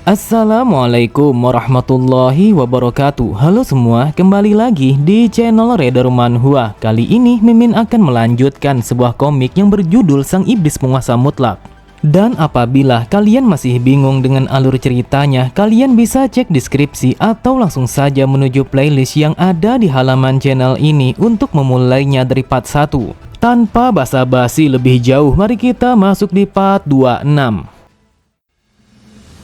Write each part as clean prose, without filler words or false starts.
Assalamualaikum warahmatullahi wabarakatuh. Halo semua, kembali lagi di channel Reader Manhwa. Kali ini Mimin akan melanjutkan sebuah komik yang berjudul Sang Iblis Penguasa Mutlak. Dan apabila kalian masih bingung dengan alur ceritanya, kalian bisa cek deskripsi atau langsung saja menuju playlist yang ada di halaman channel ini untuk memulainya dari part 1. Tanpa basa-basi lebih jauh, mari kita masuk di part 26.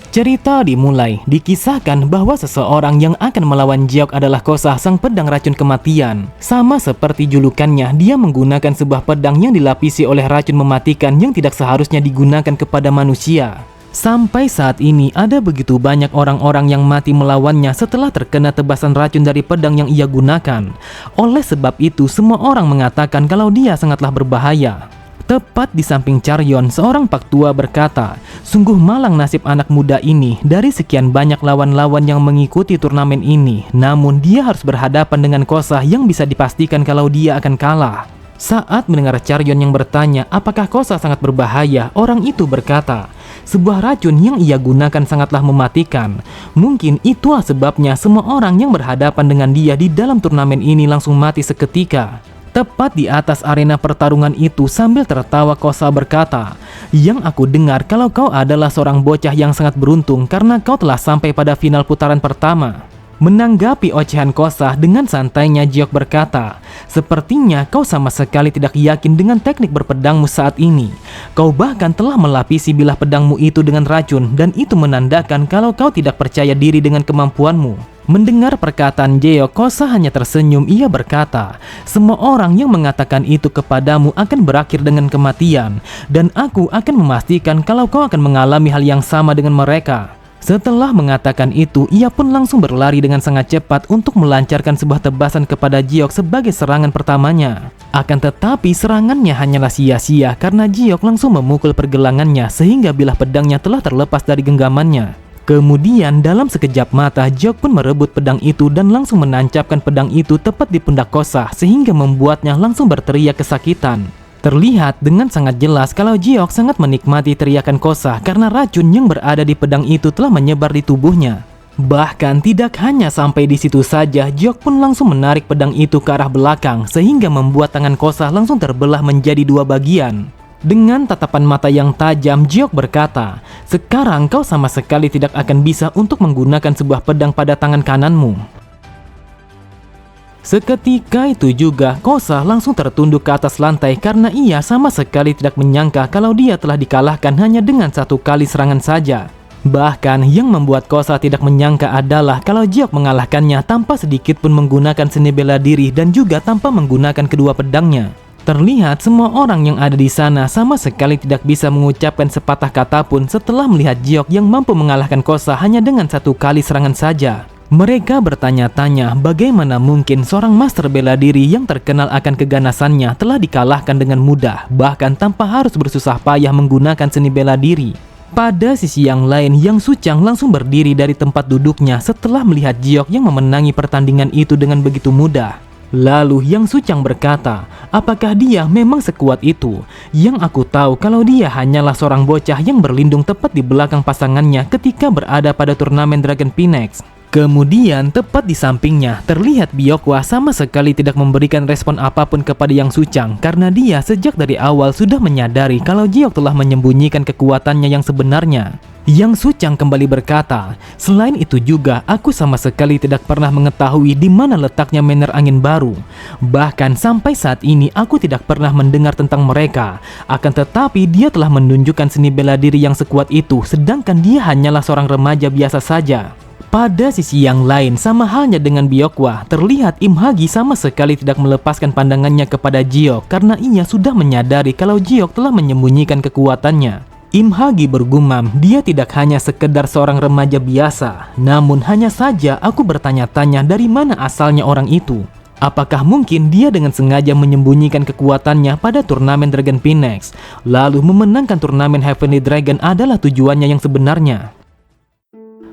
Cerita dimulai, dikisahkan bahwa seseorang yang akan melawan Jeok adalah Kosah, sang pedang racun kematian. Sama seperti julukannya, dia menggunakan sebuah pedang yang dilapisi oleh racun mematikan yang tidak seharusnya digunakan kepada manusia. Sampai saat ini ada begitu banyak orang-orang yang mati melawannya setelah terkena tebasan racun dari pedang yang ia gunakan. Oleh sebab itu, semua orang mengatakan kalau dia sangatlah berbahaya. Tepat di samping Charyon, seorang paktua berkata, "Sungguh malang nasib anak muda ini. Dari sekian banyak lawan-lawan yang mengikuti turnamen ini, namun dia harus berhadapan dengan Kosah yang bisa dipastikan kalau dia akan kalah." Saat mendengar Charyon yang bertanya apakah Kosah sangat berbahaya, orang itu berkata, "Sebuah racun yang ia gunakan sangatlah mematikan. Mungkin itulah sebabnya semua orang yang berhadapan dengan dia di dalam turnamen ini langsung mati seketika." Tepat di atas arena pertarungan itu, sambil tertawa Kosah berkata, "Yang aku dengar kalau kau adalah seorang bocah yang sangat beruntung karena kau telah sampai pada final putaran pertama." Menanggapi ocehan Kosah, dengan santainya Jeok berkata, "Sepertinya kau sama sekali tidak yakin dengan teknik berpedangmu saat ini. Kau bahkan telah melapisi bilah pedangmu itu dengan racun, dan itu menandakan kalau kau tidak percaya diri dengan kemampuanmu." Mendengar perkataan Jeok, Kosah hanya tersenyum. Ia berkata, "Semua orang yang mengatakan itu kepadamu akan berakhir dengan kematian, dan aku akan memastikan kalau kau akan mengalami hal yang sama dengan mereka." Setelah mengatakan itu, ia pun langsung berlari dengan sangat cepat untuk melancarkan sebuah tebasan kepada Jeok sebagai serangan pertamanya. Akan tetapi serangannya hanyalah sia-sia karena Jeok langsung memukul pergelangannya sehingga bilah pedangnya telah terlepas dari genggamannya. Kemudian dalam sekejap mata, Jeok pun merebut pedang itu dan langsung menancapkan pedang itu tepat di pundak Kosah sehingga membuatnya langsung berteriak kesakitan. Terlihat dengan sangat jelas kalau Jeok sangat menikmati teriakan Kosah karena racun yang berada di pedang itu telah menyebar di tubuhnya. Bahkan tidak hanya sampai di situ saja, Jeok pun langsung menarik pedang itu ke arah belakang sehingga membuat tangan Kosah langsung terbelah menjadi dua bagian. Dengan tatapan mata yang tajam, Jeok berkata, "Sekarang kau sama sekali tidak akan bisa untuk menggunakan sebuah pedang pada tangan kananmu." Seketika itu juga, Kosah langsung tertunduk ke atas lantai karena ia sama sekali tidak menyangka kalau dia telah dikalahkan hanya dengan satu kali serangan saja. Bahkan yang membuat Kosah tidak menyangka adalah kalau Jeok mengalahkannya tanpa sedikit pun menggunakan seni bela diri dan juga tanpa menggunakan kedua pedangnya. Terlihat semua orang yang ada di sana sama sekali tidak bisa mengucapkan sepatah kata pun setelah melihat Jeok yang mampu mengalahkan Kosah hanya dengan satu kali serangan saja. Mereka bertanya-tanya bagaimana mungkin seorang master bela diri yang terkenal akan keganasannya telah dikalahkan dengan mudah, bahkan tanpa harus bersusah payah menggunakan seni bela diri. Pada sisi yang lain, Yang Suchang langsung berdiri dari tempat duduknya setelah melihat Jeok yang memenangi pertandingan itu dengan begitu mudah. Lalu Yang Suchang berkata, "Apakah dia memang sekuat itu? Yang aku tahu kalau dia hanyalah seorang bocah yang berlindung tepat di belakang pasangannya ketika berada pada turnamen Dragon Phoenix." Kemudian tepat di sampingnya terlihat Byakuya sama sekali tidak memberikan respon apapun kepada Yang Suchang karena dia sejak dari awal sudah menyadari kalau Jeok telah menyembunyikan kekuatannya yang sebenarnya. Yang Suchang kembali berkata, "Selain itu juga, aku sama sekali tidak pernah mengetahui di mana letaknya Manor Angin Baru. Bahkan sampai saat ini aku tidak pernah mendengar tentang mereka. Akan tetapi dia telah menunjukkan seni bela diri yang sekuat itu, sedangkan dia hanyalah seorang remaja biasa saja." Pada sisi yang lain, sama halnya dengan Byakuya, terlihat Im Hagi sama sekali tidak melepaskan pandangannya kepada Jeok karena ia sudah menyadari kalau Jeok telah menyembunyikan kekuatannya. Im Hagi bergumam, "Dia tidak hanya sekedar seorang remaja biasa, namun hanya saja aku bertanya-tanya dari mana asalnya orang itu. Apakah mungkin dia dengan sengaja menyembunyikan kekuatannya pada turnamen Dragon Phoenix, lalu memenangkan turnamen Heavenly Dragon adalah tujuannya yang sebenarnya?"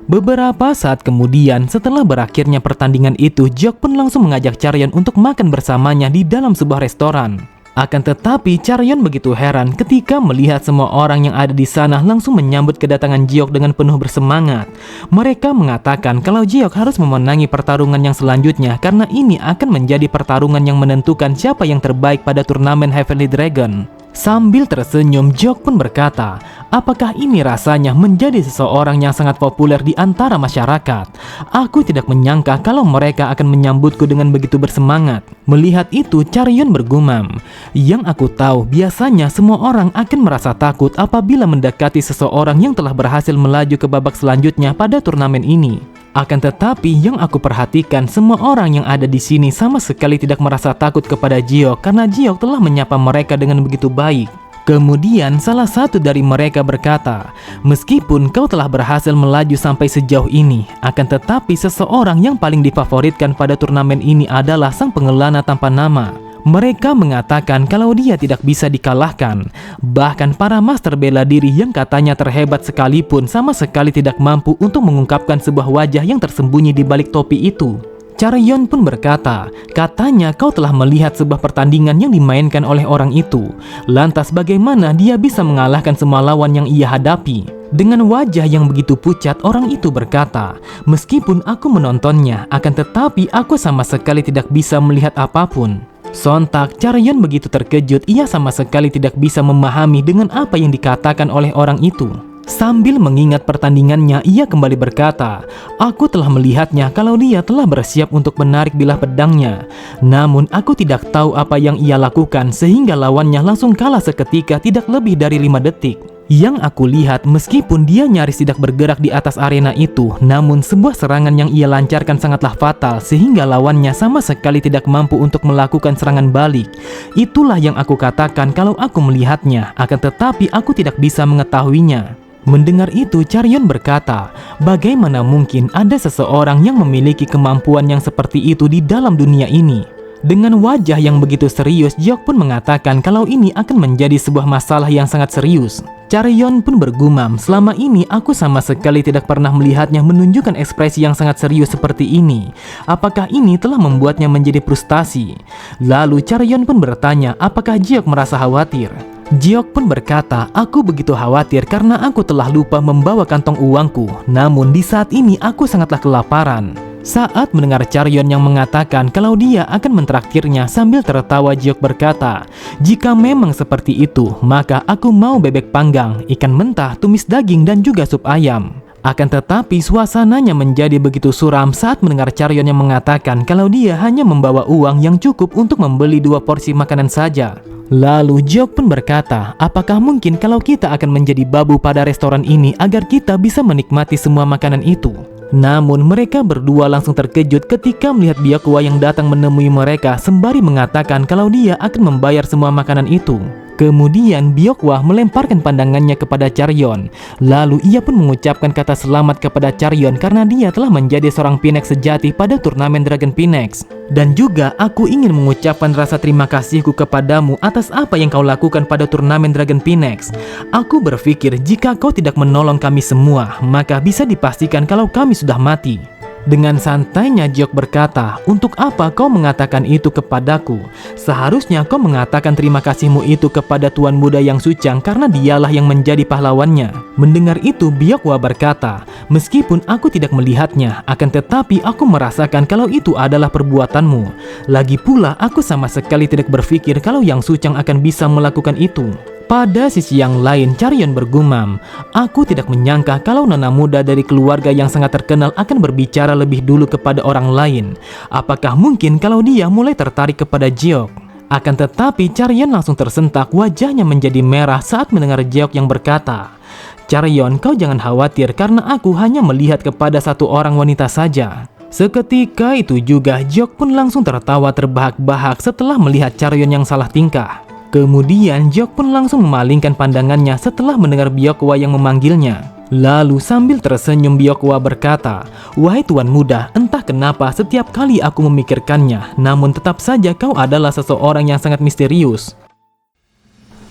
Beberapa saat kemudian, setelah berakhirnya pertandingan itu, Jeok pun langsung mengajak Charyon untuk makan bersamanya di dalam sebuah restoran. Akan tetapi Charyeon begitu heran ketika melihat semua orang yang ada di sana langsung menyambut kedatangan Jiok dengan penuh bersemangat. Mereka mengatakan kalau Jiok harus memenangi pertarungan yang selanjutnya karena ini akan menjadi pertarungan yang menentukan siapa yang terbaik pada turnamen Heavenly Dragon. Sambil tersenyum, Jiok pun berkata, apakah ini rasanya menjadi seseorang yang sangat populer di antara masyarakat? Aku tidak menyangka kalau mereka akan menyambutku dengan begitu bersemangat. Melihat itu, Charyeon bergumam, yang aku tahu biasanya semua orang akan merasa takut apabila mendekati seseorang yang telah berhasil melaju ke babak selanjutnya pada turnamen ini. Akan tetapi yang aku perhatikan, semua orang yang ada di sini sama sekali tidak merasa takut kepada Jiok karena Jiok telah menyapa mereka dengan begitu baik. Kemudian salah satu dari mereka berkata, meskipun kau telah berhasil melaju sampai sejauh ini, akan tetapi seseorang yang paling difavoritkan pada turnamen ini adalah sang pengelana tanpa nama. Mereka mengatakan kalau dia tidak bisa dikalahkan. Bahkan para master bela diri yang katanya terhebat sekalipun sama sekali tidak mampu untuk mengungkapkan sebuah wajah yang tersembunyi di balik topi itu. Charyeon pun berkata, katanya kau telah melihat sebuah pertandingan yang dimainkan oleh orang itu. Lantas bagaimana dia bisa mengalahkan semua lawan yang ia hadapi? Dengan wajah yang begitu pucat, orang itu berkata, meskipun aku menontonnya, akan tetapi aku sama sekali tidak bisa melihat apapun. Sontak, Charyeon begitu terkejut, ia sama sekali tidak bisa memahami dengan apa yang dikatakan oleh orang itu. Sambil mengingat pertandingannya, ia kembali berkata, aku telah melihatnya kalau dia telah bersiap untuk menarik bilah pedangnya. Namun aku tidak tahu apa yang ia lakukan sehingga lawannya langsung kalah seketika tidak lebih dari 5 detik. Yang aku lihat, meskipun dia nyaris tidak bergerak di atas arena itu, namun sebuah serangan yang ia lancarkan sangatlah fatal sehingga lawannya sama sekali tidak mampu untuk melakukan serangan balik. Itulah yang aku katakan kalau aku melihatnya, akan tetapi aku tidak bisa mengetahuinya. Mendengar itu, Charyeon berkata, bagaimana mungkin ada seseorang yang memiliki kemampuan yang seperti itu di dalam dunia ini? Dengan wajah yang begitu serius, Jiok pun mengatakan kalau ini akan menjadi sebuah masalah yang sangat serius. Charyeon pun bergumam, selama ini aku sama sekali tidak pernah melihatnya menunjukkan ekspresi yang sangat serius seperti ini. Apakah ini telah membuatnya menjadi frustasi? Lalu Charyeon pun bertanya, apakah Jiok merasa khawatir? Jiok pun berkata, aku begitu khawatir karena aku telah lupa membawa kantong uangku. Namun di saat ini aku sangatlah kelaparan. Saat mendengar Charyeon yang mengatakan kalau dia akan mentraktirnya, sambil tertawa Jiok berkata, jika memang seperti itu, maka aku mau bebek panggang, ikan mentah, tumis daging, dan juga sup ayam. Akan tetapi suasananya menjadi begitu suram saat mendengar Charyeon yang mengatakan kalau dia hanya membawa uang yang cukup untuk membeli 2 porsi makanan saja. Lalu Jiok pun berkata, apakah mungkin kalau kita akan menjadi babu pada restoran ini agar kita bisa menikmati semua makanan itu? Namun mereka berdua langsung terkejut ketika melihat Byakwa yang datang menemui mereka sembari mengatakan kalau dia akan membayar semua makanan itu. Kemudian Byakwa melemparkan pandangannya kepada Charyeon. Lalu ia pun mengucapkan kata selamat kepada Charyeon karena dia telah menjadi seorang Phoenix sejati pada turnamen Dragon Phoenix. Dan juga aku ingin mengucapkan rasa terima kasihku kepadamu atas apa yang kau lakukan pada turnamen Dragon Phoenix. Aku berpikir jika kau tidak menolong kami semua, maka bisa dipastikan kalau kami sudah mati. Dengan santainya Jiok berkata, untuk apa kau mengatakan itu kepadaku? Seharusnya kau mengatakan terima kasihmu itu kepada Tuan Muda yang Sucang karena dialah yang menjadi pahlawannya. Mendengar itu Byakwa berkata, meskipun aku tidak melihatnya, akan tetapi aku merasakan kalau itu adalah perbuatanmu. Lagi pula aku sama sekali tidak berpikir kalau Yang Sucang akan bisa melakukan itu. Pada sisi yang lain, Charyeon bergumam, aku tidak menyangka kalau nona muda dari keluarga yang sangat terkenal akan berbicara lebih dulu kepada orang lain. Apakah mungkin kalau dia mulai tertarik kepada Jiok? Akan tetapi Charyeon langsung tersentak, wajahnya menjadi merah saat mendengar Jiok yang berkata, Charyeon, kau jangan khawatir karena aku hanya melihat kepada satu orang wanita saja. Seketika itu juga Jiok pun langsung tertawa terbahak-bahak setelah melihat Charyeon yang salah tingkah. Kemudian Jiok pun langsung memalingkan pandangannya setelah mendengar Byakwa yang memanggilnya. Lalu sambil tersenyum Byakwa berkata, wahai Tuan Muda, entah kenapa setiap kali aku memikirkannya, namun tetap saja kau adalah seseorang yang sangat misterius.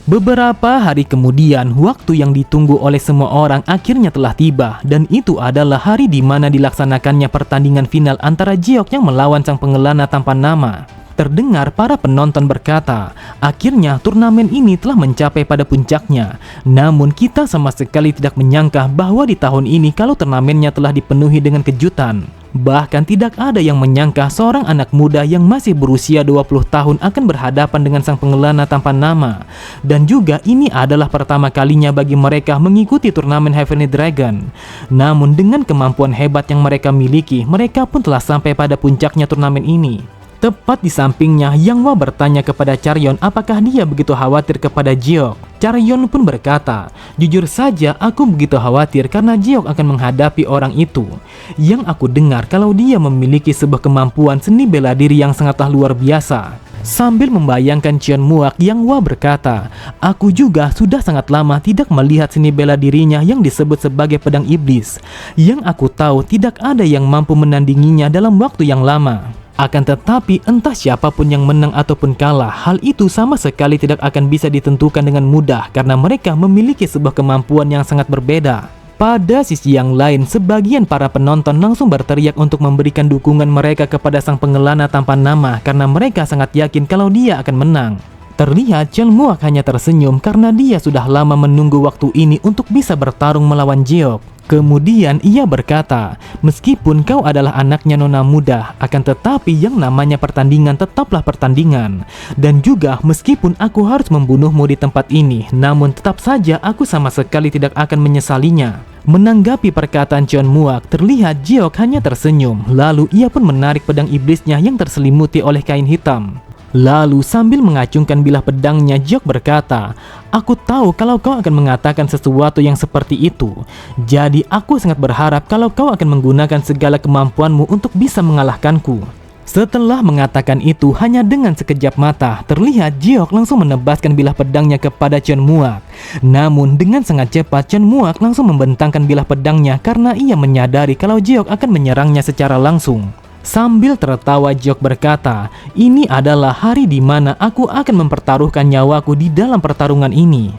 Beberapa hari kemudian, waktu yang ditunggu oleh semua orang akhirnya telah tiba, dan itu adalah hari di mana dilaksanakannya pertandingan final antara Jiok yang melawan sang pengelana tanpa nama. Terdengar para penonton berkata, akhirnya turnamen ini telah mencapai pada puncaknya. Namun kita sama sekali tidak menyangka bahwa di tahun ini kalau turnamennya telah dipenuhi dengan kejutan. Bahkan tidak ada yang menyangka seorang anak muda yang masih berusia 20 tahun akan berhadapan dengan sang pengelana tanpa nama. Dan juga ini adalah pertama kalinya bagi mereka mengikuti turnamen Heavenly Dragon. Namun dengan kemampuan hebat yang mereka miliki, mereka pun telah sampai pada puncaknya turnamen ini. Tepat di sampingnya, Yang Hwa bertanya kepada Charyeon apakah dia begitu khawatir kepada Jiok. Charyeon pun berkata, jujur saja aku begitu khawatir karena Jiok akan menghadapi orang itu. Yang aku dengar kalau dia memiliki sebuah kemampuan seni bela diri yang sangatlah luar biasa. Sambil membayangkan Cheon Muak, Yang Hwa berkata, aku juga sudah sangat lama tidak melihat seni bela dirinya yang disebut sebagai pedang iblis. Yang aku tahu tidak ada yang mampu menandinginya dalam waktu yang lama. Akan tetapi entah siapapun yang menang ataupun kalah, hal itu sama sekali tidak akan bisa ditentukan dengan mudah karena mereka memiliki sebuah kemampuan yang sangat berbeda. Pada sisi yang lain, sebagian para penonton langsung berteriak untuk memberikan dukungan mereka kepada sang pengelana tanpa nama karena mereka sangat yakin kalau dia akan menang. Terlihat Cheon Muak hanya tersenyum karena dia sudah lama menunggu waktu ini untuk bisa bertarung melawan Jiok. Kemudian ia berkata, meskipun kau adalah anaknya nona muda, akan tetapi yang namanya pertandingan tetaplah pertandingan. Dan juga meskipun aku harus membunuhmu di tempat ini, namun tetap saja aku sama sekali tidak akan menyesalinya. Menanggapi perkataan Cheon Muak, terlihat Jiok hanya tersenyum, lalu ia pun menarik pedang iblisnya yang terselimuti oleh kain hitam. Lalu sambil mengacungkan bilah pedangnya, Jiok berkata, aku tahu kalau kau akan mengatakan sesuatu yang seperti itu. Jadi aku sangat berharap kalau kau akan menggunakan segala kemampuanmu untuk bisa mengalahkanku. Setelah mengatakan itu, hanya dengan sekejap mata, terlihat Jiok langsung menebaskan bilah pedangnya kepada Cheon Muak. Namun dengan sangat cepat, Cheon Muak langsung membentangkan bilah pedangnya karena ia menyadari kalau Jiok akan menyerangnya secara langsung. Sambil tertawa, Jiok berkata, ini adalah hari di mana aku akan mempertaruhkan nyawaku di dalam pertarungan ini.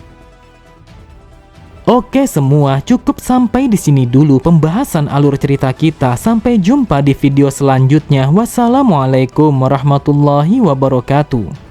Oke semua, cukup sampai di sini dulu pembahasan alur cerita kita. Sampai jumpa di video selanjutnya. Wassalamualaikum warahmatullahi wabarakatuh.